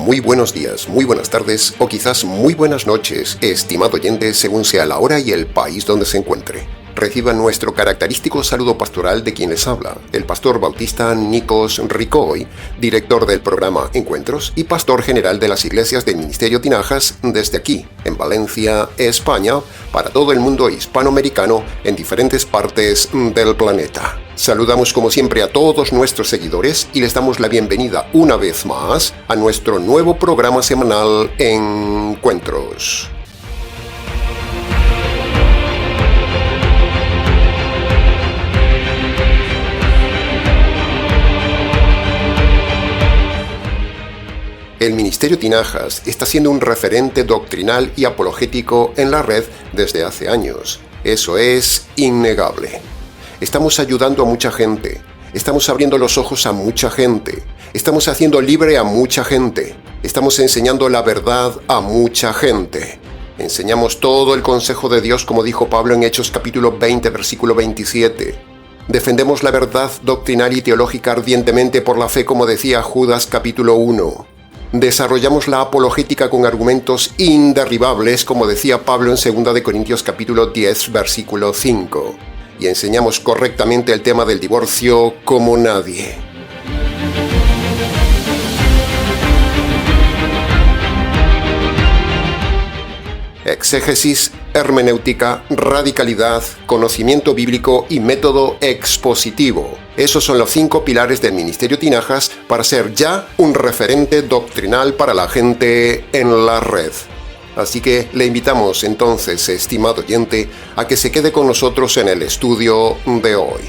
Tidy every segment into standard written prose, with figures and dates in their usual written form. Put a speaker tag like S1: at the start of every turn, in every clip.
S1: muy buenos días, muy buenas tardes o quizás muy buenas noches, estimado oyente, según sea la hora y el país donde se encuentre. Reciba nuestro característico saludo pastoral de quien les habla, el pastor bautista Nikos Ricoy, director del programa Encuentros y pastor general de las iglesias del Ministerio Tinajas desde aquí, en Valencia, España, para todo el mundo hispanoamericano en diferentes partes del planeta. Saludamos como siempre a todos nuestros seguidores y les damos la bienvenida una vez más a nuestro nuevo programa semanal Encuentros. El Ministerio Tinajas está siendo un referente doctrinal y apologético en la red desde hace años. Eso es innegable. Estamos ayudando a mucha gente, estamos abriendo los ojos a mucha gente, estamos haciendo libre a mucha gente, estamos enseñando la verdad a mucha gente. Enseñamos todo el consejo de Dios, como dijo Pablo en Hechos capítulo 20, versículo 27. Defendemos la verdad doctrinal y teológica ardientemente por la fe, como decía Judas capítulo 1. Desarrollamos la apologética con argumentos inderribables, como decía Pablo en 2 de Corintios capítulo 10, versículo 5. Y enseñamos correctamente el tema del divorcio como nadie. Exégesis, hermenéutica, radicalidad, conocimiento bíblico y método expositivo. Esos son los 5 pilares del Ministerio Tinajas para ser ya un referente doctrinal para la gente en la red. Así que le invitamos entonces, estimado oyente, a que se quede con nosotros en el estudio de hoy.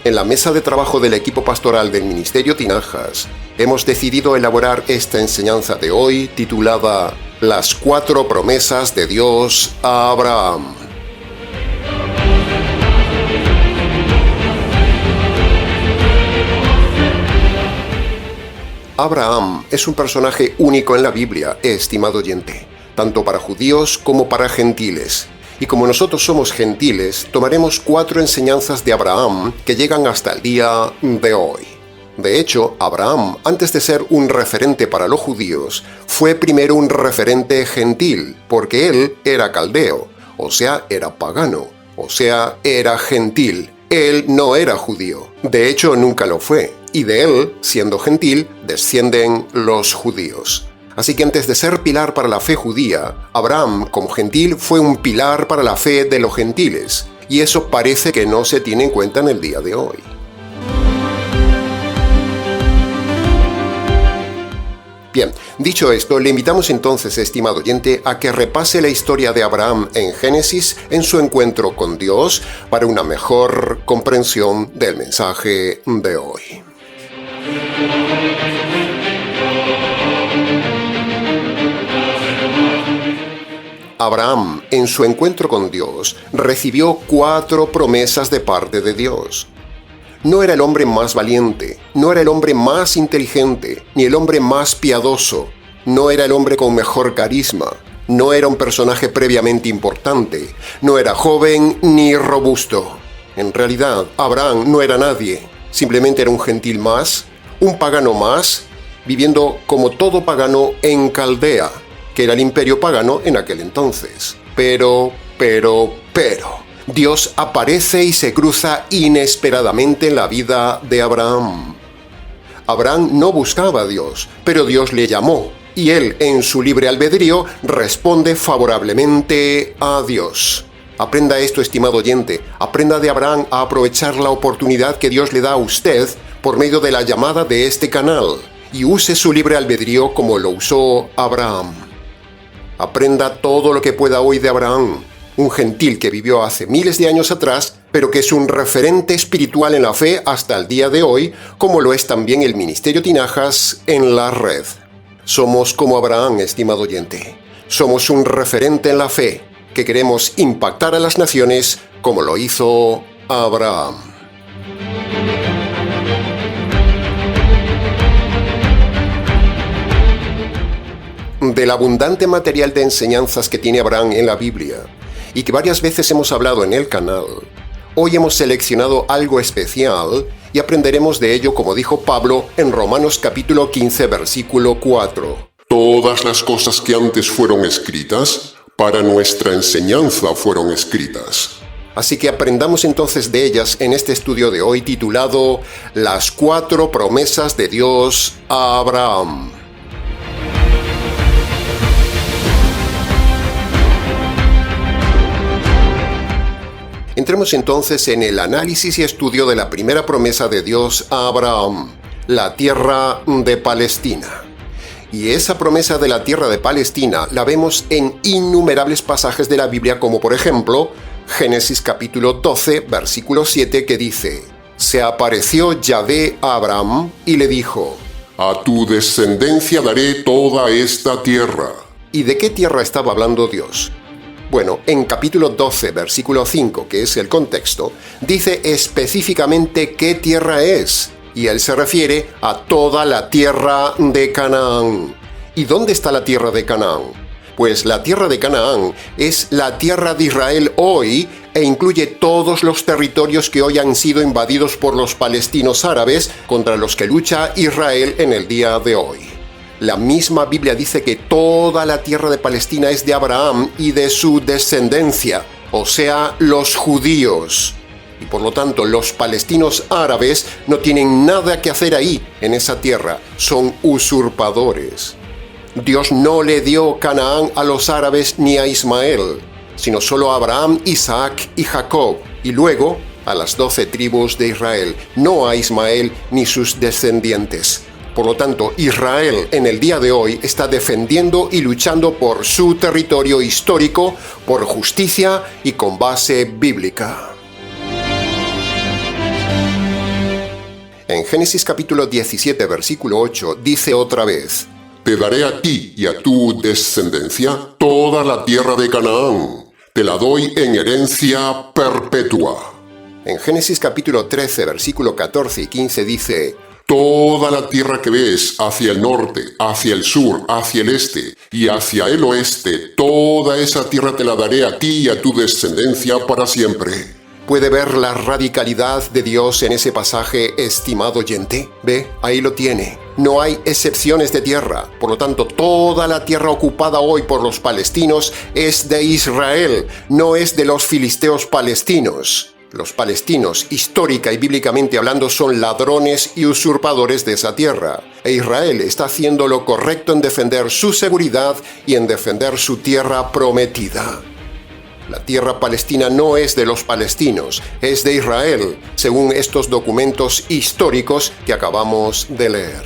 S1: En la mesa de trabajo del equipo pastoral del Ministerio Tinajas, hemos decidido elaborar esta enseñanza de hoy titulada Las 4 promesas de Dios a Abraham. Abraham es un personaje único en la Biblia, estimado oyente, tanto para judíos como para gentiles. Y como nosotros somos gentiles, tomaremos 4 enseñanzas de Abraham que llegan hasta el día de hoy. De hecho, Abraham, antes de ser un referente para los judíos, fue primero un referente gentil, porque él era caldeo, o sea, era pagano, o sea, era gentil. Él no era judío, de hecho nunca lo fue, y de él, siendo gentil, descienden los judíos. Así que antes de ser pilar para la fe judía, Abraham, como gentil, fue un pilar para la fe de los gentiles, y eso parece que no se tiene en cuenta en el día de hoy. Bien, dicho esto, le invitamos entonces, estimado oyente, a que repase la historia de Abraham en Génesis en su encuentro con Dios para una mejor comprensión del mensaje de hoy. Abraham, en su encuentro con Dios, recibió 4 promesas de parte de Dios. No era el hombre más valiente, no era el hombre más inteligente, ni el hombre más piadoso, no era el hombre con mejor carisma, no era un personaje previamente importante, no era joven ni robusto. En realidad, Abraham no era nadie, simplemente era un gentil más, un pagano más, viviendo como todo pagano en Caldea, que era el imperio pagano en aquel entonces. Pero, Dios aparece y se cruza inesperadamente en la vida de Abraham. Abraham no buscaba a Dios, pero Dios le llamó, y él, en su libre albedrío, responde favorablemente a Dios. Aprenda esto, estimado oyente, aprenda de Abraham a aprovechar la oportunidad que Dios le da a usted por medio de la llamada de este canal, y use su libre albedrío como lo usó Abraham. Aprenda todo lo que pueda hoy de Abraham, un gentil que vivió hace miles de años atrás, pero que es un referente espiritual en la fe hasta el día de hoy, como lo es también el Ministerio Tinajas en la red. Somos como Abraham, estimado oyente. Somos un referente en la fe, que queremos impactar a las naciones como lo hizo Abraham. Del abundante material de enseñanzas que tiene Abraham en la Biblia, y que varias veces hemos hablado en el canal, hoy hemos seleccionado algo especial Y aprenderemos de ello, como dijo Pablo, en Romanos capítulo 15, versículo 4.
S2: Todas las cosas que antes fueron escritas, para nuestra enseñanza fueron escritas.
S1: Así que aprendamos entonces de ellas en este estudio de hoy titulado Las 4 promesas de Dios a Abraham. Entremos entonces en el análisis y estudio de la primera promesa de Dios a Abraham, la tierra de Palestina. Y esa promesa de la tierra de Palestina la vemos en innumerables pasajes de la Biblia, como por ejemplo Génesis capítulo 12, versículo 7, que dice: Se apareció Yahvé a Abraham y le dijo:
S2: A tu descendencia daré toda esta tierra.
S1: ¿Y de qué tierra estaba hablando Dios? Bueno, en capítulo 12, versículo 5, que es el contexto, dice específicamente qué tierra es, y él se refiere a toda la tierra de Canaán. ¿Y dónde está la tierra de Canaán? Pues la tierra de Canaán es la tierra de Israel hoy e incluye todos los territorios que hoy han sido invadidos por los palestinos árabes contra los que lucha Israel en el día de hoy. La misma Biblia dice que toda la tierra de Palestina es de Abraham y de su descendencia, o sea, los judíos. Y por lo tanto, los palestinos árabes no tienen nada que hacer ahí, en esa tierra. Son usurpadores. Dios no le dio Canaán a los árabes ni a Ismael, sino solo a Abraham, Isaac y Jacob, y luego a las 12 tribus de Israel, no a Ismael ni sus descendientes. Por lo tanto, Israel en el día de hoy está defendiendo y luchando por su territorio histórico, por justicia y con base bíblica. En Génesis capítulo 17, versículo 8, dice otra vez:
S2: Te daré a ti y a tu descendencia toda la tierra de Canaán. Te la doy en herencia perpetua.
S1: En Génesis capítulo 13, versículo 14 y 15 dice:
S2: Toda la tierra que ves hacia el norte, hacia el sur, hacia el este y hacia el oeste, toda esa tierra te la daré a ti y a tu descendencia para siempre.
S1: ¿Puede ver la radicalidad de Dios en ese pasaje, estimado oyente? Ve, ahí lo tiene. No hay excepciones de tierra. Por lo tanto, toda la tierra ocupada hoy por los palestinos es de Israel, no es de los filisteos palestinos. Los palestinos, histórica y bíblicamente hablando, son ladrones y usurpadores de esa tierra. E Israel está haciendo lo correcto en defender su seguridad y en defender su tierra prometida. La tierra palestina no es de los palestinos, es de Israel, según estos documentos históricos que acabamos de leer.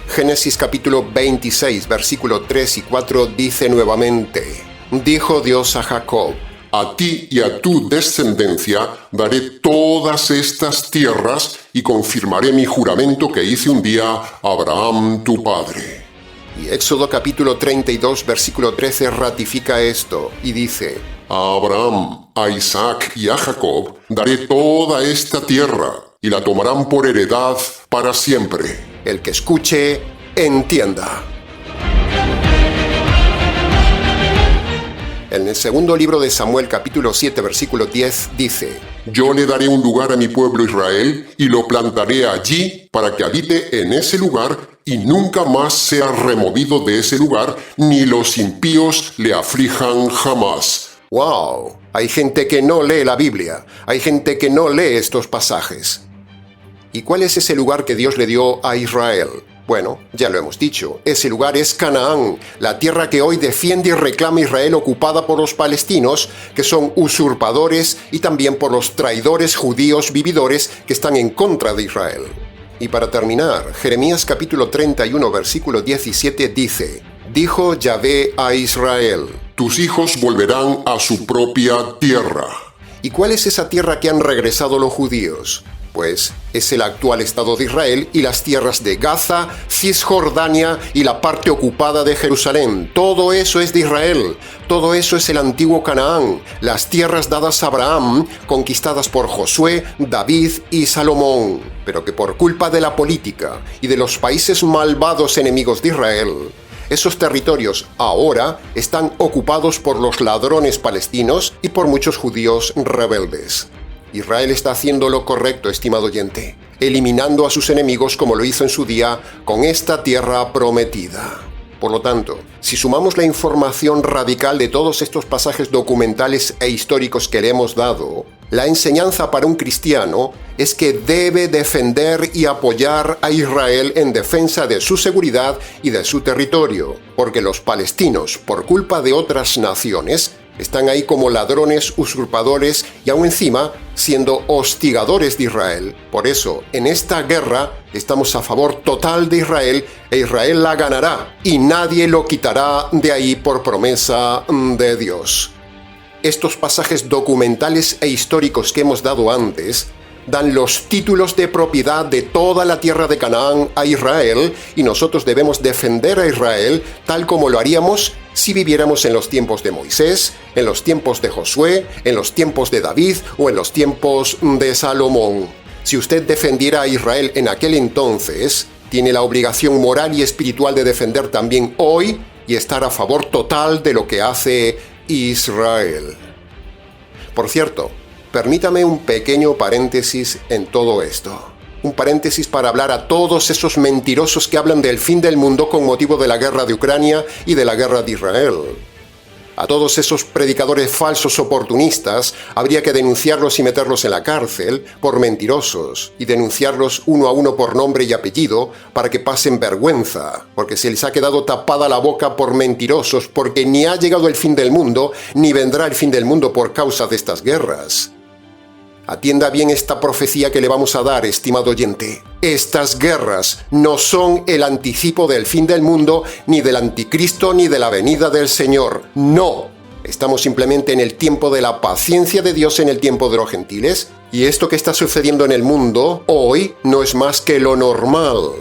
S1: Génesis capítulo 26, versículo 3 y 4 dice nuevamente: Dijo Dios a Jacob:
S2: A ti y a tu descendencia daré todas estas tierras y confirmaré mi juramento que hice un día a Abraham tu padre.
S1: Y Éxodo capítulo 32, versículo 13 ratifica esto y dice:
S2: A Abraham, a Isaac y a Jacob daré toda esta tierra y la tomarán por heredad para siempre.
S1: El que escuche, entienda. En el segundo libro de Samuel capítulo 7, versículo 10 dice:
S2: Yo le daré un lugar a mi pueblo Israel y lo plantaré allí para que habite en ese lugar y nunca más sea removido de ese lugar, ni los impíos le aflijan jamás.
S1: ¡Wow! Hay gente que no lee la Biblia, hay gente que no lee estos pasajes. ¿Y cuál es ese lugar que Dios le dio a Israel? Bueno, ya lo hemos dicho, ese lugar es Canaán, la tierra que hoy defiende y reclama Israel, ocupada por los palestinos, que son usurpadores, y también por los traidores judíos vividores que están en contra de Israel. Y para terminar, Jeremías capítulo 31, versículo 17 dice: Dijo Yahvé a Israel:
S2: Tus hijos volverán a su propia tierra.
S1: ¿Y cuál es esa tierra que han regresado los judíos? Pues es el actual Estado de Israel y las tierras de Gaza, Cisjordania y la parte ocupada de Jerusalén. Todo eso es de Israel. Todo eso es el antiguo Canaán, las tierras dadas a Abraham, conquistadas por Josué, David y Salomón, pero que por culpa de la política y de los países malvados enemigos de Israel, esos territorios ahora están ocupados por los ladrones palestinos y por muchos judíos rebeldes. Israel está haciendo lo correcto, estimado oyente, eliminando a sus enemigos como lo hizo en su día con esta tierra prometida. Por lo tanto, si sumamos la información radical de todos estos pasajes documentales e históricos que le hemos dado, la enseñanza para un cristiano es que debe defender y apoyar a Israel en defensa de su seguridad y de su territorio, porque los palestinos, por culpa de otras naciones, están ahí como ladrones, usurpadores y aún encima siendo hostigadores de Israel. Por eso, en esta guerra estamos a favor total de Israel e Israel la ganará y nadie lo quitará de ahí por promesa de Dios. Estos pasajes documentales e históricos que hemos dado antes dan los títulos de propiedad de toda la tierra de Canaán a Israel y nosotros debemos defender a Israel tal como lo haríamos si viviéramos en los tiempos de Moisés, en los tiempos de Josué, en los tiempos de David o en los tiempos de Salomón. Si usted defendiera a Israel en aquel entonces, tiene la obligación moral y espiritual de defender también hoy y estar a favor total de lo que hace Israel. Por cierto, permítame un pequeño paréntesis en todo esto. Un paréntesis para hablar a todos esos mentirosos que hablan del fin del mundo con motivo de la guerra de Ucrania y de la guerra de Israel. A todos esos predicadores falsos oportunistas habría que denunciarlos y meterlos en la cárcel por mentirosos y denunciarlos uno a uno por nombre y apellido para que pasen vergüenza, porque se les ha quedado tapada la boca por mentirosos, porque ni ha llegado el fin del mundo ni vendrá el fin del mundo por causa de estas guerras. Atienda bien esta profecía que le vamos a dar, estimado oyente. Estas guerras no son el anticipo del fin del mundo, ni del anticristo, ni de la venida del Señor. No. Estamos simplemente en el tiempo de la paciencia de Dios en el tiempo de los gentiles. Y esto que está sucediendo en el mundo hoy no es más que lo normal.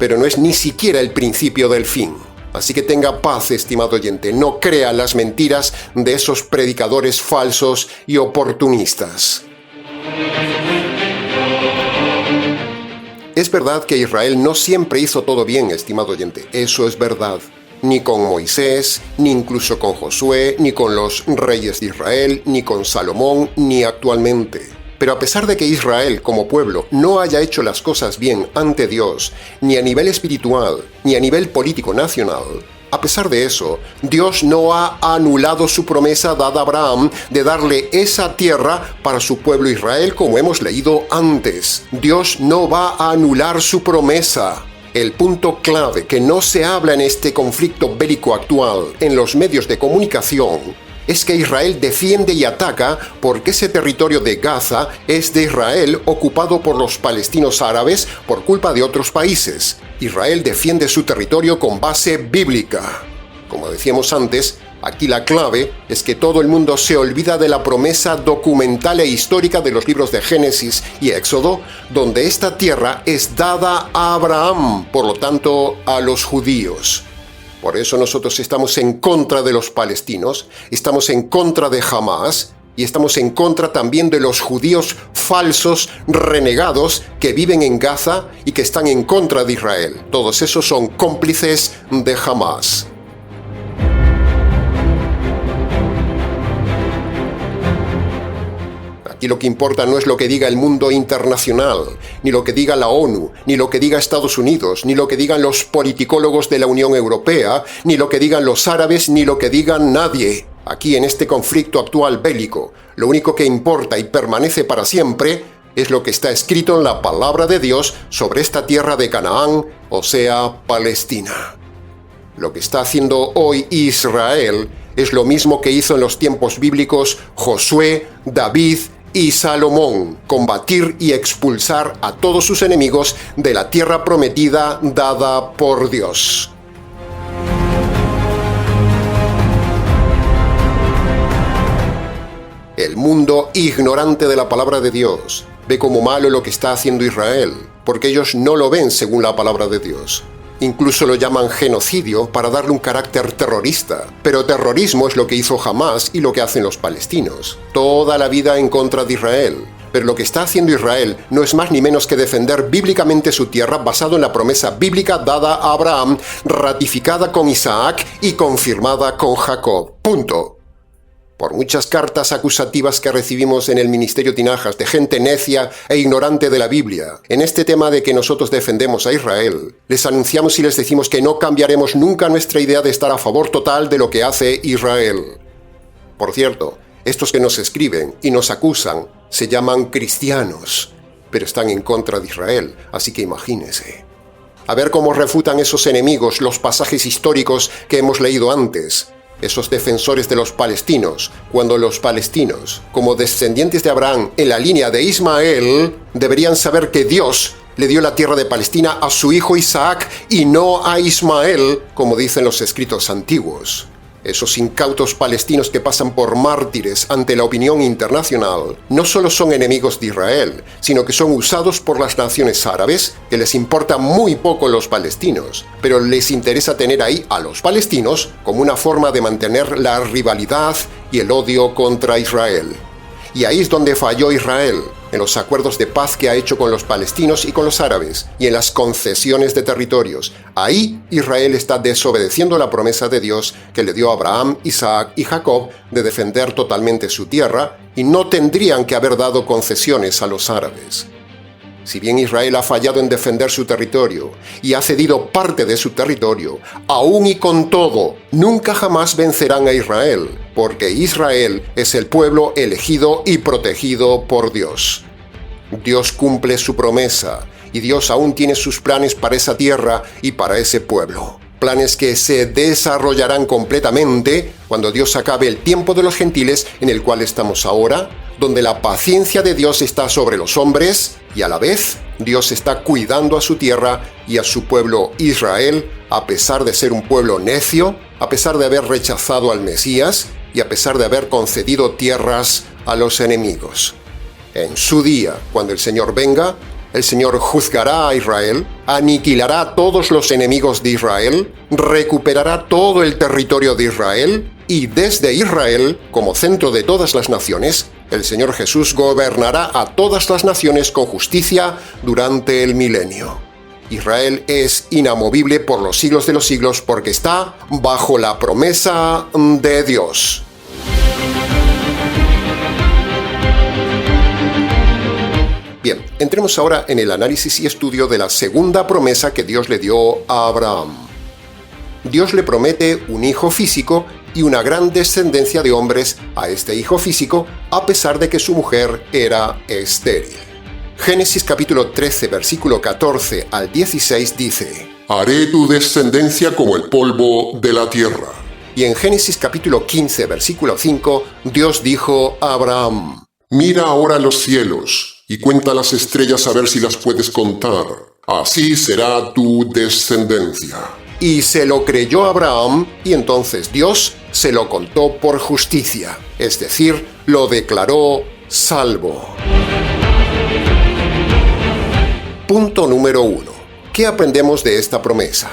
S1: Pero no es ni siquiera el principio del fin. Así que tenga paz, estimado oyente. No crea las mentiras de esos predicadores falsos y oportunistas. Es verdad que Israel no siempre hizo todo bien, estimado oyente, eso es verdad. Ni con Moisés, ni incluso con Josué, ni con los reyes de Israel, ni con Salomón, ni actualmente. Pero a pesar de que Israel, como pueblo, no haya hecho las cosas bien ante Dios, ni a nivel espiritual, ni a nivel político nacional, a pesar de eso, Dios no ha anulado su promesa dada a Abraham de darle esa tierra para su pueblo Israel, como hemos leído antes. Dios no va a anular su promesa. El punto clave que no se habla en este conflicto bélico actual en los medios de comunicación es que Israel defiende y ataca porque ese territorio de Gaza es de Israel ocupado por los palestinos árabes por culpa de otros países. Israel defiende su territorio con base bíblica. Como decíamos antes, aquí la clave es que todo el mundo se olvida de la promesa documental e histórica de los libros de Génesis y Éxodo, donde esta tierra es dada a Abraham, por lo tanto a los judíos. Por eso nosotros estamos en contra de los palestinos, estamos en contra de Hamás y estamos en contra también de los judíos falsos, renegados, que viven en Gaza y que están en contra de Israel. Todos esos son cómplices de Hamás. Y lo que importa no es lo que diga el mundo internacional, ni lo que diga la ONU, ni lo que diga Estados Unidos, ni lo que digan los politicólogos de la Unión Europea, ni lo que digan los árabes, ni lo que digan nadie. Aquí en este conflicto actual bélico, lo único que importa y permanece para siempre es lo que está escrito en la palabra de Dios sobre esta tierra de Canaán, o sea, Palestina. Lo que está haciendo hoy Israel es lo mismo que hizo en los tiempos bíblicos Josué, David y Salomón, combatir y expulsar a todos sus enemigos de la tierra prometida dada por Dios. El mundo, ignorante de la palabra de Dios, ve como malo lo que está haciendo Israel, porque ellos no lo ven según la palabra de Dios. Incluso lo llaman genocidio para darle un carácter terrorista. Pero terrorismo es lo que hizo Hamás y lo que hacen los palestinos. Toda la vida en contra de Israel. Pero lo que está haciendo Israel no es más ni menos que defender bíblicamente su tierra basado en la promesa bíblica dada a Abraham, ratificada con Isaac y confirmada con Jacob. Punto. Por muchas cartas acusativas que recibimos en el Ministerio Tinajas de gente necia e ignorante de la Biblia, en este tema de que nosotros defendemos a Israel, les anunciamos y les decimos que no cambiaremos nunca nuestra idea de estar a favor total de lo que hace Israel. Por cierto, estos que nos escriben y nos acusan se llaman cristianos, pero están en contra de Israel, así que imagínense. A ver cómo refutan esos enemigos los pasajes históricos que hemos leído antes. Esos defensores de los palestinos, cuando los palestinos, como descendientes de Abraham en la línea de Ismael, deberían saber que Dios le dio la tierra de Palestina a su hijo Isaac y no a Ismael, como dicen los escritos antiguos. Esos incautos palestinos que pasan por mártires ante la opinión internacional no solo son enemigos de Israel, sino que son usados por las naciones árabes, que les importa muy poco los palestinos, pero les interesa tener ahí a los palestinos como una forma de mantener la rivalidad y el odio contra Israel. Y ahí es donde falló Israel, en los acuerdos de paz que ha hecho con los palestinos y con los árabes, y en las concesiones de territorios. Ahí Israel está desobedeciendo la promesa de Dios que le dio a Abraham, Isaac y Jacob de defender totalmente su tierra, y no tendrían que haber dado concesiones a los árabes. Si bien Israel ha fallado en defender su territorio y ha cedido parte de su territorio, aún y con todo, nunca jamás vencerán a Israel, porque Israel es el pueblo elegido y protegido por Dios. Dios cumple su promesa y Dios aún tiene sus planes para esa tierra y para ese pueblo. Planes que se desarrollarán completamente cuando Dios acabe el tiempo de los gentiles en el cual estamos ahora, donde la paciencia de Dios está sobre los hombres y a la vez Dios está cuidando a su tierra y a su pueblo Israel, a pesar de ser un pueblo necio, a pesar de haber rechazado al Mesías y a pesar de haber concedido tierras a los enemigos. En su día, cuando el Señor venga, el Señor juzgará a Israel, aniquilará a todos los enemigos de Israel, recuperará todo el territorio de Israel y desde Israel, como centro de todas las naciones, el Señor Jesús gobernará a todas las naciones con justicia durante el milenio. Israel es inamovible por los siglos de los siglos porque está bajo la promesa de Dios. Bien, entremos ahora en el análisis y estudio de la segunda promesa que Dios le dio a Abraham. Dios le promete un hijo físico y una gran descendencia de hombres a este hijo físico, a pesar de que su mujer era estéril. Génesis capítulo 13, versículo 14 al 16 dice:
S2: Haré tu descendencia como el polvo de la tierra.
S1: Y en Génesis capítulo 15, versículo 5, Dios dijo a Abraham:
S2: Mira ahora los cielos y cuenta las estrellas a ver si las puedes contar. Así será tu descendencia.
S1: Y se lo creyó Abraham, y entonces Dios se lo contó por justicia, es decir, lo declaró salvo. Punto número 1. ¿Qué aprendemos de esta promesa?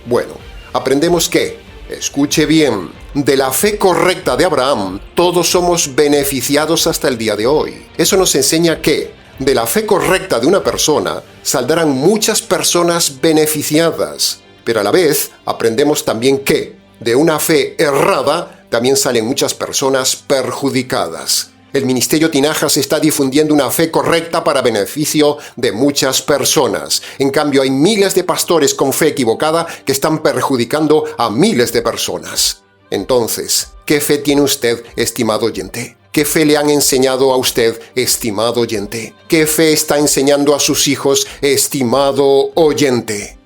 S1: Bueno, aprendemos que, escuche bien, de la fe correcta de Abraham, todos somos beneficiados hasta el día de hoy. Eso nos enseña que, de la fe correcta de una persona, saldrán muchas personas beneficiadas. Pero a la vez, aprendemos también que, de una fe errada, también salen muchas personas perjudicadas. El Ministerio Tinajas está difundiendo una fe correcta para beneficio de muchas personas. En cambio, hay miles de pastores con fe equivocada que están perjudicando a miles de personas. Entonces, ¿qué fe tiene usted, estimado oyente? ¿Qué fe le han enseñado a usted, estimado oyente? ¿Qué fe está enseñando a sus hijos, estimado oyente?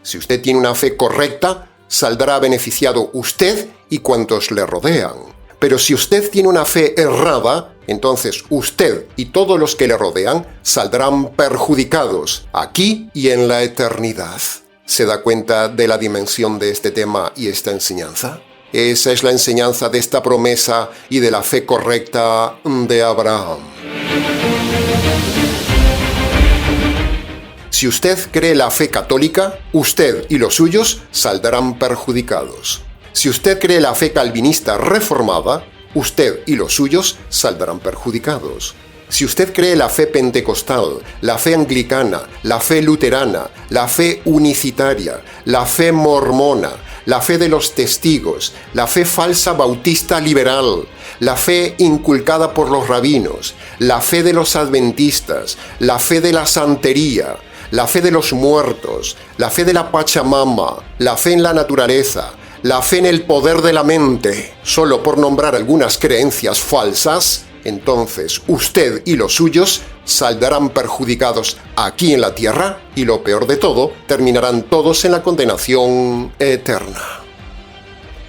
S1: Si usted tiene una fe correcta, saldrá beneficiado usted y cuantos le rodean. Pero si usted tiene una fe errada, entonces usted y todos los que le rodean saldrán perjudicados, aquí y en la eternidad. ¿Se da cuenta de la dimensión de este tema y esta enseñanza? Esa es la enseñanza de esta promesa y de la fe correcta de Abraham. Si usted cree la fe católica, usted y los suyos saldrán perjudicados. Si usted cree la fe calvinista reformada, usted y los suyos saldrán perjudicados. Si usted cree la fe pentecostal, la fe anglicana, la fe luterana, la fe unicitaria, la fe mormona, la fe de los testigos, la fe falsa bautista liberal, la fe inculcada por los rabinos, la fe de los adventistas, la fe de la santería, la fe de los muertos, la fe de la Pachamama, la fe en la naturaleza, la fe en el poder de la mente, solo por nombrar algunas creencias falsas, entonces usted y los suyos saldrán perjudicados aquí en la tierra y lo peor de todo, terminarán todos en la condenación eterna.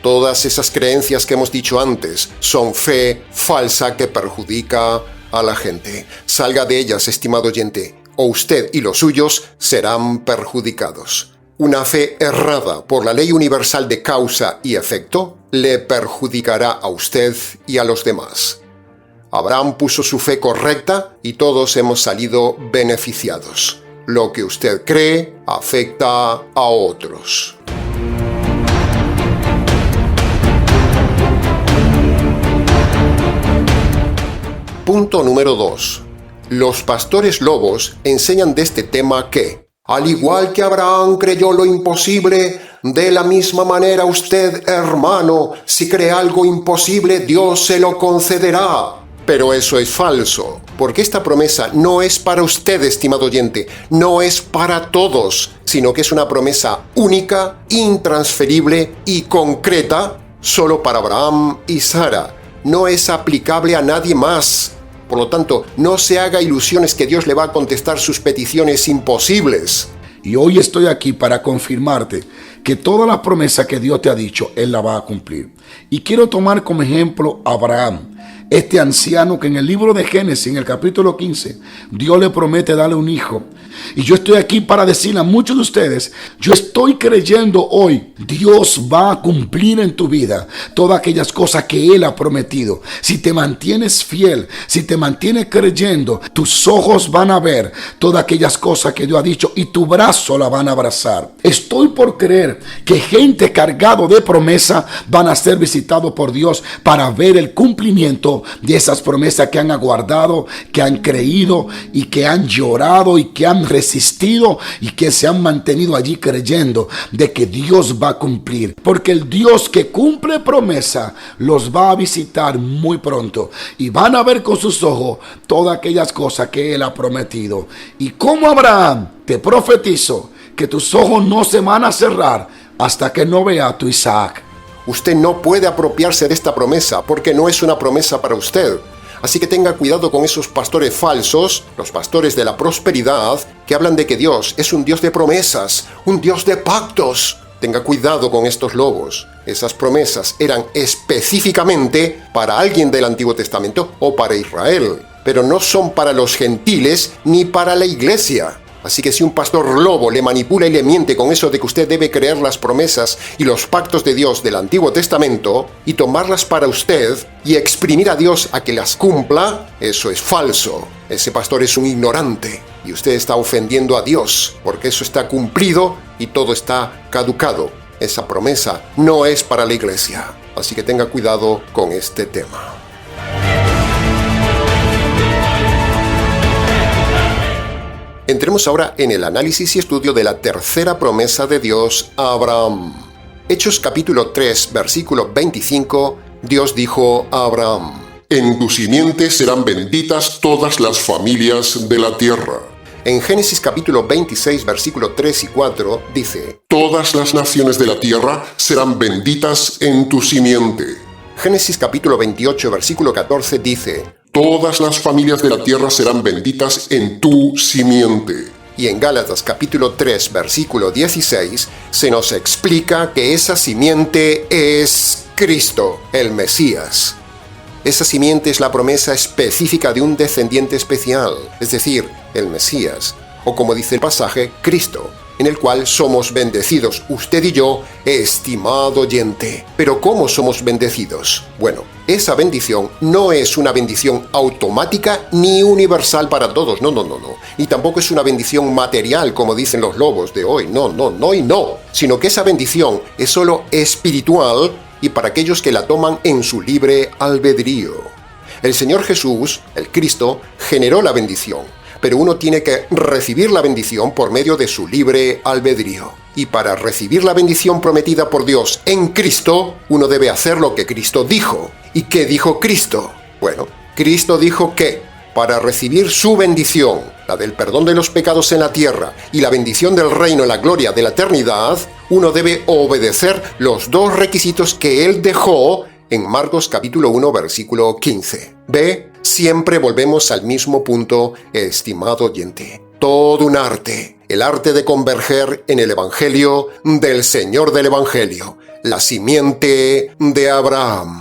S1: Todas esas creencias que hemos dicho antes son fe falsa que perjudica a la gente. Salga de ellas, estimado oyente, o usted y los suyos serán perjudicados. Una fe errada por la ley universal de causa y efecto le perjudicará a usted y a los demás. Abraham puso su fe correcta y todos hemos salido beneficiados. Lo que usted cree afecta a otros. Punto número 2. Los pastores lobos enseñan de este tema que, al igual que Abraham creyó lo imposible, de la misma manera usted, hermano, si cree algo imposible, Dios se lo concederá. Pero eso es falso, porque esta promesa no es para usted, estimado oyente, no es para todos, sino que es una promesa única, intransferible y concreta solo para Abraham y Sara. No es aplicable a nadie más. Por lo tanto, no se haga ilusiones que Dios le va a contestar sus peticiones imposibles.
S3: Y hoy estoy aquí para confirmarte que toda la promesa que Dios te ha dicho, Él la va a cumplir. Y quiero tomar como ejemplo a Abraham, este anciano que en el libro de Génesis, en el capítulo 15, Dios le promete darle un hijo. Y yo estoy aquí para decirle a muchos de ustedes, yo estoy creyendo hoy, Dios va a cumplir en tu vida todas aquellas cosas que Él ha prometido. Si te mantienes fiel, si te mantienes creyendo, tus ojos van a ver todas aquellas cosas que Dios ha dicho y tu brazo la van a abrazar. Estoy por creer que gente cargado de promesa van a ser visitados por Dios para ver el cumplimiento de esas promesas que han aguardado, que han creído y que han llorado y que han resistido y que se han mantenido allí creyendo de que Dios va a cumplir. Porque el Dios que cumple promesa los va a visitar muy pronto y van a ver con sus ojos todas aquellas cosas que Él ha prometido. Y como Abraham, te profetizo que tus ojos no se van a cerrar hasta que no vea a tu Isaac.
S1: Usted no puede apropiarse de esta promesa porque no es una promesa para usted. Así que tenga cuidado con esos pastores falsos, los pastores de la prosperidad, que hablan de que Dios es un Dios de promesas, un Dios de pactos. Tenga cuidado con estos lobos. Esas promesas eran específicamente para alguien del Antiguo Testamento o para Israel, pero no son para los gentiles ni para la iglesia. Así que si un pastor lobo le manipula y le miente con eso de que usted debe creer las promesas y los pactos de Dios del Antiguo Testamento y tomarlas para usted y exprimir a Dios a que las cumpla, eso es falso. Ese pastor es un ignorante y usted está ofendiendo a Dios porque eso está cumplido y todo está caducado. Esa promesa no es para la iglesia. Así que tenga cuidado con este tema. Entremos ahora en el análisis y estudio de la tercera promesa de Dios a Abraham. Hechos capítulo 3, versículo 25, Dios dijo a Abraham:
S2: En tu simiente serán benditas todas las familias de la tierra.
S1: En Génesis capítulo 26, versículo 3 y 4, dice:
S2: Todas las naciones de la tierra serán benditas en tu simiente.
S1: Génesis capítulo 28, versículo 14 dice:
S2: Todas las familias de la tierra serán benditas en tu simiente.
S1: Y en Gálatas capítulo 3, versículo 16, se nos explica que esa simiente es Cristo, el Mesías. Esa simiente es la promesa específica de un descendiente especial, es decir, el Mesías, o como dice el pasaje, Cristo, en el cual somos bendecidos, usted y yo, estimado oyente. ¿Pero cómo somos bendecidos? Bueno, esa bendición no es una bendición automática ni universal para todos, no. Ni tampoco es una bendición material, como dicen los lobos de hoy, no. Sino que esa bendición es solo espiritual y para aquellos que la toman en su libre albedrío. El Señor Jesús, el Cristo, generó la bendición. Pero uno tiene que recibir la bendición por medio de su libre albedrío. Y para recibir la bendición prometida por Dios en Cristo, uno debe hacer lo que Cristo dijo. ¿Y qué dijo Cristo? Bueno, Cristo dijo que para recibir su bendición, la del perdón de los pecados en la tierra y la bendición del reino en la gloria de la eternidad, uno debe obedecer los dos requisitos que él dejó en Marcos capítulo 1, versículo 15. Ve, siempre volvemos al mismo punto, estimado oyente. Todo un arte, el arte de converger en el Evangelio del Señor del Evangelio, la simiente de Abraham.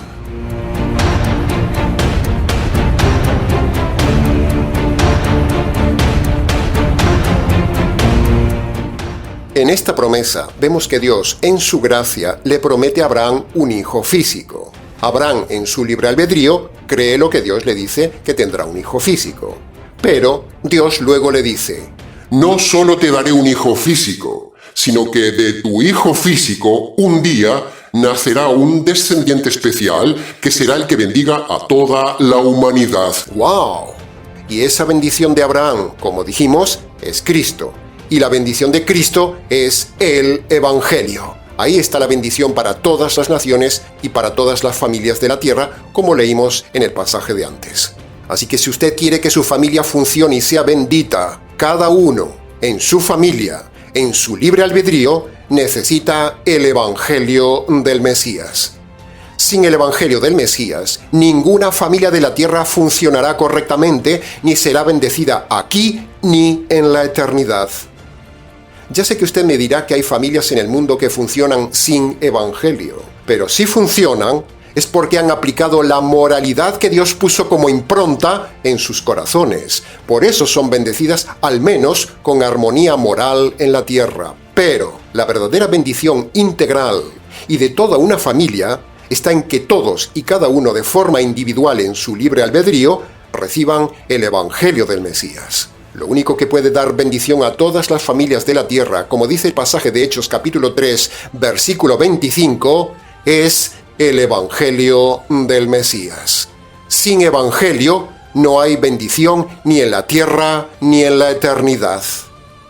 S1: En esta promesa vemos que Dios, en su gracia, le promete a Abraham un hijo físico. Abraham, en su libre albedrío, cree lo que Dios le dice, que tendrá un hijo físico. Pero Dios luego le dice:
S2: no solo te daré un hijo físico, sino que de tu hijo físico un día nacerá un descendiente especial que será el que bendiga a toda la humanidad.
S1: ¡Wow! Y esa bendición de Abraham, como dijimos, es Cristo. Y la bendición de Cristo es el Evangelio. Ahí está la bendición para todas las naciones y para todas las familias de la tierra, como leímos en el pasaje de antes. Así que si usted quiere que su familia funcione y sea bendita, cada uno en su familia, en su libre albedrío, necesita el Evangelio del Mesías. Sin el Evangelio del Mesías, ninguna familia de la tierra funcionará correctamente, ni será bendecida aquí ni en la eternidad. Ya sé que usted me dirá que hay familias en el mundo que funcionan sin Evangelio, pero si funcionan es porque han aplicado la moralidad que Dios puso como impronta en sus corazones. Por eso son bendecidas al menos con armonía moral en la tierra. Pero la verdadera bendición integral y de toda una familia está en que todos y cada uno de forma individual en su libre albedrío reciban el Evangelio del Mesías. Lo único que puede dar bendición a todas las familias de la tierra, como dice el pasaje de Hechos capítulo 3, versículo 25, es el Evangelio del Mesías. Sin Evangelio no hay bendición ni en la tierra ni en la eternidad.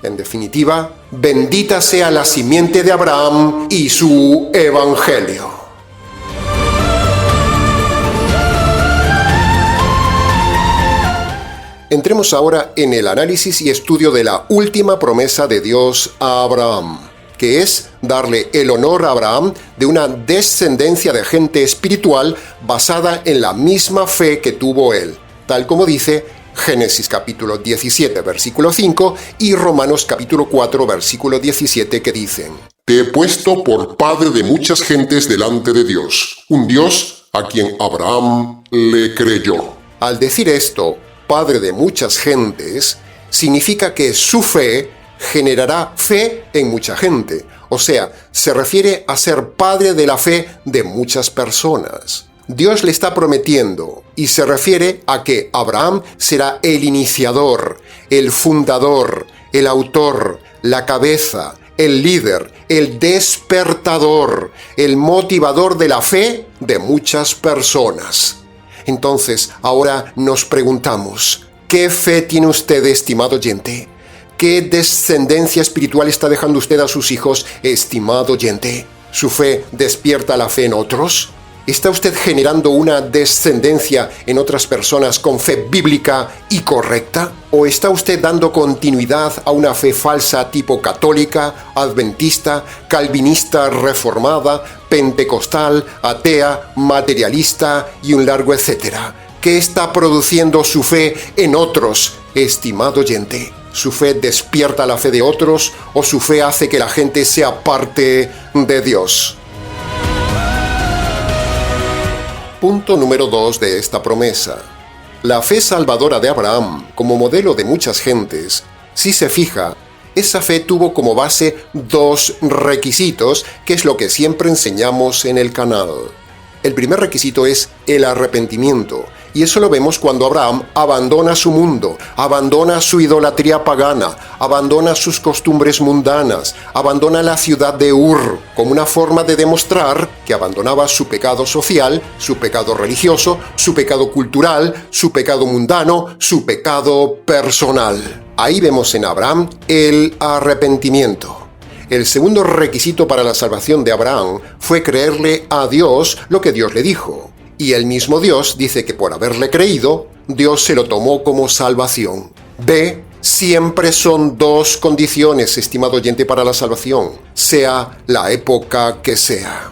S1: En definitiva, bendita sea la simiente de Abraham y su Evangelio. Entremos ahora en el análisis y estudio de la última promesa de Dios a Abraham, que es darle el honor a Abraham de una descendencia de gente espiritual basada en la misma fe que tuvo él, tal como dice Génesis capítulo 17, versículo 5 y Romanos capítulo 4, versículo 17, que dicen:
S2: te he puesto por padre de muchas gentes delante de Dios, un Dios a quien Abraham le creyó.
S1: Al decir esto, padre de muchas gentes, significa que su fe generará fe en mucha gente. O sea, se refiere a ser padre de la fe de muchas personas. Dios le está prometiendo y se refiere a que Abraham será el iniciador, el fundador, el autor, la cabeza, el líder, el despertador, el motivador de la fe de muchas personas. Entonces, ahora nos preguntamos, ¿qué fe tiene usted, estimado oyente? ¿Qué descendencia espiritual está dejando usted a sus hijos, estimado oyente? ¿Su fe despierta la fe en otros? ¿Está usted generando una descendencia en otras personas con fe bíblica y correcta? ¿O está usted dando continuidad a una fe falsa tipo católica, adventista, calvinista, reformada, pentecostal, atea, materialista y un largo etcétera? ¿Qué está produciendo su fe en otros, estimado oyente? ¿Su fe despierta la fe de otros o su fe hace que la gente sea parte de Dios? Punto número 2 de esta promesa. La fe salvadora de Abraham, como modelo de muchas gentes, si se fija, esa fe tuvo como base dos requisitos, que es lo que siempre enseñamos en el canal. El primer requisito es el arrepentimiento, y eso lo vemos cuando Abraham abandona su mundo, abandona su idolatría pagana, abandona sus costumbres mundanas, abandona la ciudad de Ur, como una forma de demostrar que abandonaba su pecado social, su pecado religioso, su pecado cultural, su pecado mundano, su pecado personal. Ahí vemos en Abraham el arrepentimiento. El segundo requisito para la salvación de Abraham fue creerle a Dios lo que Dios le dijo. Y el mismo Dios dice que por haberle creído, Dios se lo tomó como salvación. B. Siempre son dos condiciones, estimado oyente, para la salvación, sea la época que sea.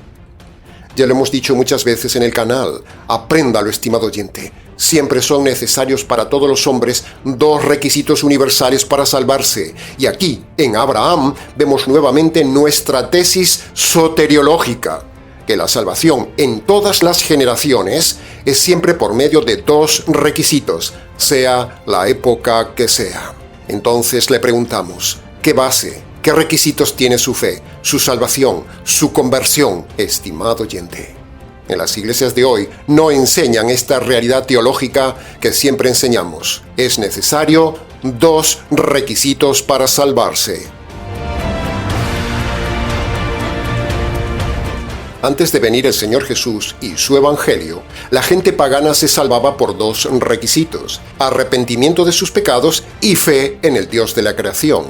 S1: Ya lo hemos dicho muchas veces en el canal, apréndalo, estimado oyente. Siempre son necesarios para todos los hombres dos requisitos universales para salvarse. Y aquí, en Abraham, vemos nuevamente nuestra tesis soteriológica, que la salvación en todas las generaciones es siempre por medio de dos requisitos, sea la época que sea. Entonces le preguntamos, ¿qué base, qué requisitos tiene su fe, su salvación, su conversión, estimado oyente? En las iglesias de hoy no enseñan esta realidad teológica que siempre enseñamos. Es necesario dos requisitos para salvarse. Antes de venir el Señor Jesús y su Evangelio, la gente pagana se salvaba por dos requisitos: arrepentimiento de sus pecados y fe en el Dios de la creación.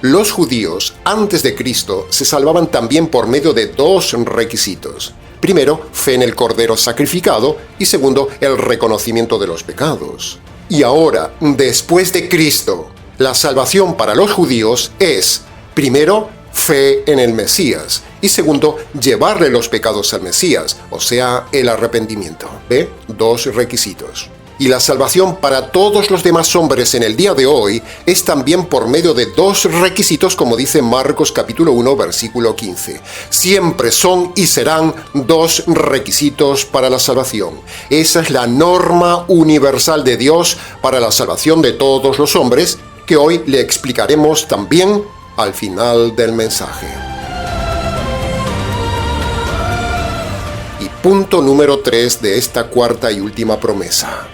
S1: Los judíos, antes de Cristo, se salvaban también por medio de dos requisitos. Primero, fe en el Cordero sacrificado y segundo, el reconocimiento de los pecados. Y ahora, después de Cristo, la salvación para los judíos es, primero, fe en el Mesías y segundo, llevarle los pecados al Mesías, o sea, el arrepentimiento. ¿Ve? Dos requisitos. Y la salvación para todos los demás hombres en el día de hoy es también por medio de dos requisitos, como dice Marcos capítulo 1, versículo 15. Siempre son y serán dos requisitos para la salvación. Esa es la norma universal de Dios para la salvación de todos los hombres, que hoy le explicaremos también al final del mensaje. Y punto número 3 de esta cuarta y última promesa.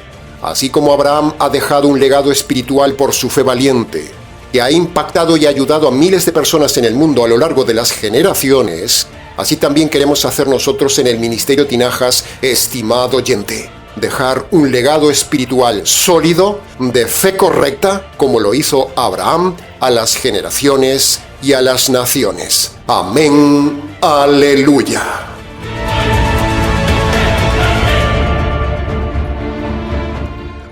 S1: Así como Abraham ha dejado un legado espiritual por su fe valiente, que ha impactado y ayudado a miles de personas en el mundo a lo largo de las generaciones, así también queremos hacer nosotros en el Ministerio Tinajas, estimado oyente. Dejar un legado espiritual sólido, de fe correcta, como lo hizo Abraham, a las generaciones y a las naciones. Amén. Aleluya.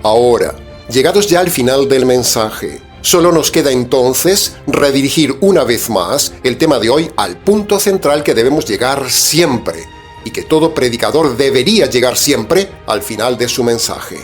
S1: Ahora, llegados ya al final del mensaje, solo nos queda entonces redirigir una vez más el tema de hoy al punto central que debemos llegar siempre, y que todo predicador debería llegar siempre al final de su mensaje.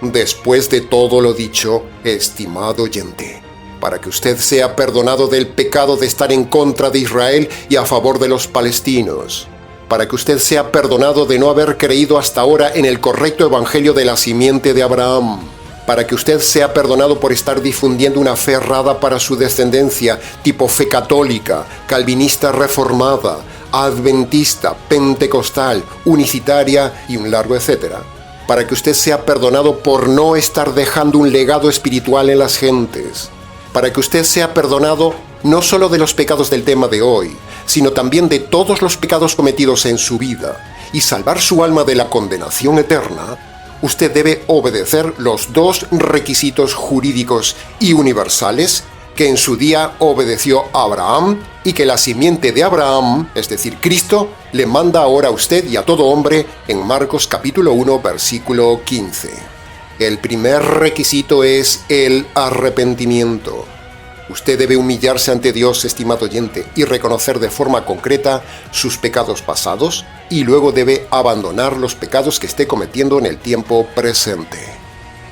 S1: Después de todo lo dicho, estimado oyente, para que usted sea perdonado del pecado de estar en contra de Israel y a favor de los palestinos, para que usted sea perdonado de no haber creído hasta ahora en el correcto evangelio de la simiente de Abraham, para que usted sea perdonado por estar difundiendo una fe errada para su descendencia, tipo fe católica, calvinista reformada, adventista, pentecostal, unicitaria y un largo etcétera, para que usted sea perdonado por no estar dejando un legado espiritual en las gentes, para que usted sea perdonado no solo de los pecados del tema de hoy, sino también de todos los pecados cometidos en su vida, y salvar su alma de la condenación eterna, usted debe obedecer los dos requisitos jurídicos y universales que en su día obedeció Abraham y que la simiente de Abraham, es decir, Cristo, le manda ahora a usted y a todo hombre en Marcos capítulo 1, versículo 15. El primer requisito es el arrepentimiento. Usted debe humillarse ante Dios, estimado oyente, y reconocer de forma concreta sus pecados pasados, y luego debe abandonar los pecados que esté cometiendo en el tiempo presente.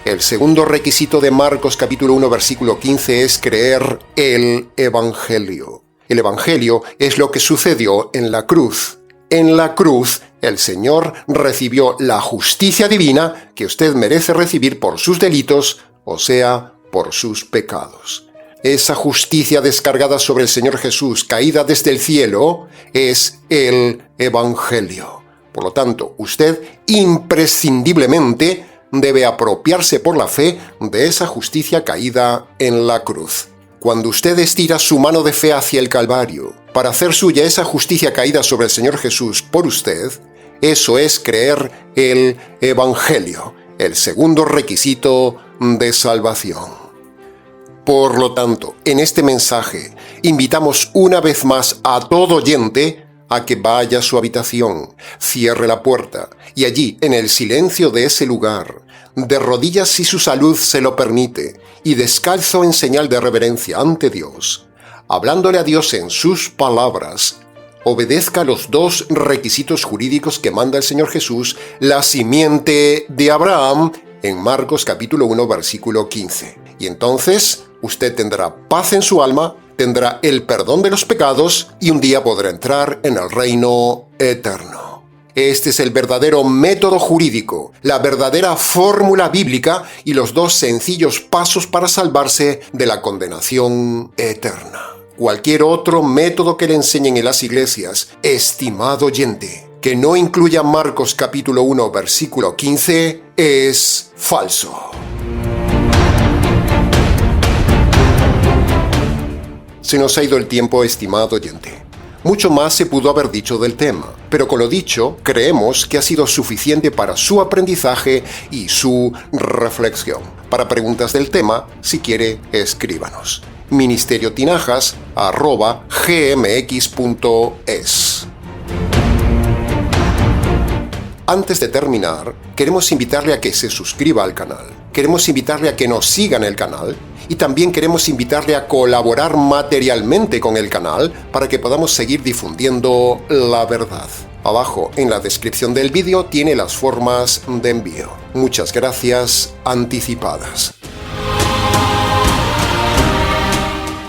S1: El segundo requisito de Marcos capítulo 1, versículo 15 es creer el Evangelio. El Evangelio es lo que sucedió en la cruz. En la cruz, el Señor recibió la justicia divina que usted merece recibir por sus delitos, o sea, por sus pecados. Esa justicia descargada sobre el Señor Jesús, caída desde el cielo, es el Evangelio. Por lo tanto, usted imprescindiblemente debe apropiarse por la fe de esa justicia caída en la cruz. Cuando usted estira su mano de fe hacia el Calvario para hacer suya esa justicia caída sobre el Señor Jesús por usted, eso es creer el Evangelio, el segundo requisito de salvación. Por lo tanto, en este mensaje, invitamos una vez más a todo oyente a que vaya a su habitación, cierre la puerta y allí, en el silencio de ese lugar, de rodillas si su salud se lo permite y descalzo en señal de reverencia ante Dios, hablándole a Dios en sus palabras, obedezca los dos requisitos jurídicos que manda el Señor Jesús, la simiente de Abraham, en Marcos capítulo 1, versículo 15. Y entonces usted tendrá paz en su alma, tendrá el perdón de los pecados y un día podrá entrar en el reino eterno. Este es el verdadero método jurídico, la verdadera fórmula bíblica y los dos sencillos pasos para salvarse de la condenación eterna. Cualquier otro método que le enseñen en las iglesias, estimado oyente, que no incluya Marcos capítulo 1, versículo 15, es falso. Se nos ha ido el tiempo, estimado oyente. Mucho más se pudo haber dicho del tema, pero con lo dicho, creemos que ha sido suficiente para su aprendizaje y su reflexión. Para preguntas del tema, si quiere, escríbanos. ministerioTinajas@gmx.es. Antes de terminar, queremos invitarle a que se suscriba al canal. Queremos invitarle a que nos siga en el canal y también queremos invitarle a colaborar materialmente con el canal para que podamos seguir difundiendo la verdad. Abajo en la descripción del vídeo tiene las formas de envío. Muchas gracias anticipadas.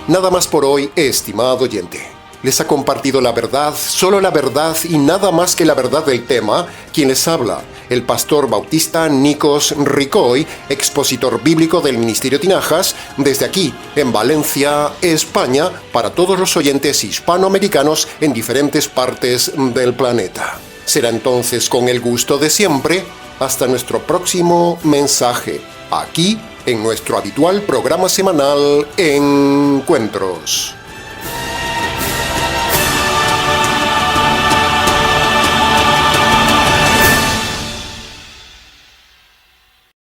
S1: Nada más por hoy, estimado oyente. Les ha compartido la verdad, solo la verdad y nada más que la verdad del tema, quien les habla, el pastor bautista Nikos Ricoy, expositor bíblico del Ministerio Tinajas, desde aquí, en Valencia, España, para todos los oyentes hispanoamericanos en diferentes partes del planeta. Será entonces con el gusto de siempre, hasta nuestro próximo mensaje, aquí en nuestro habitual programa semanal Encuentros.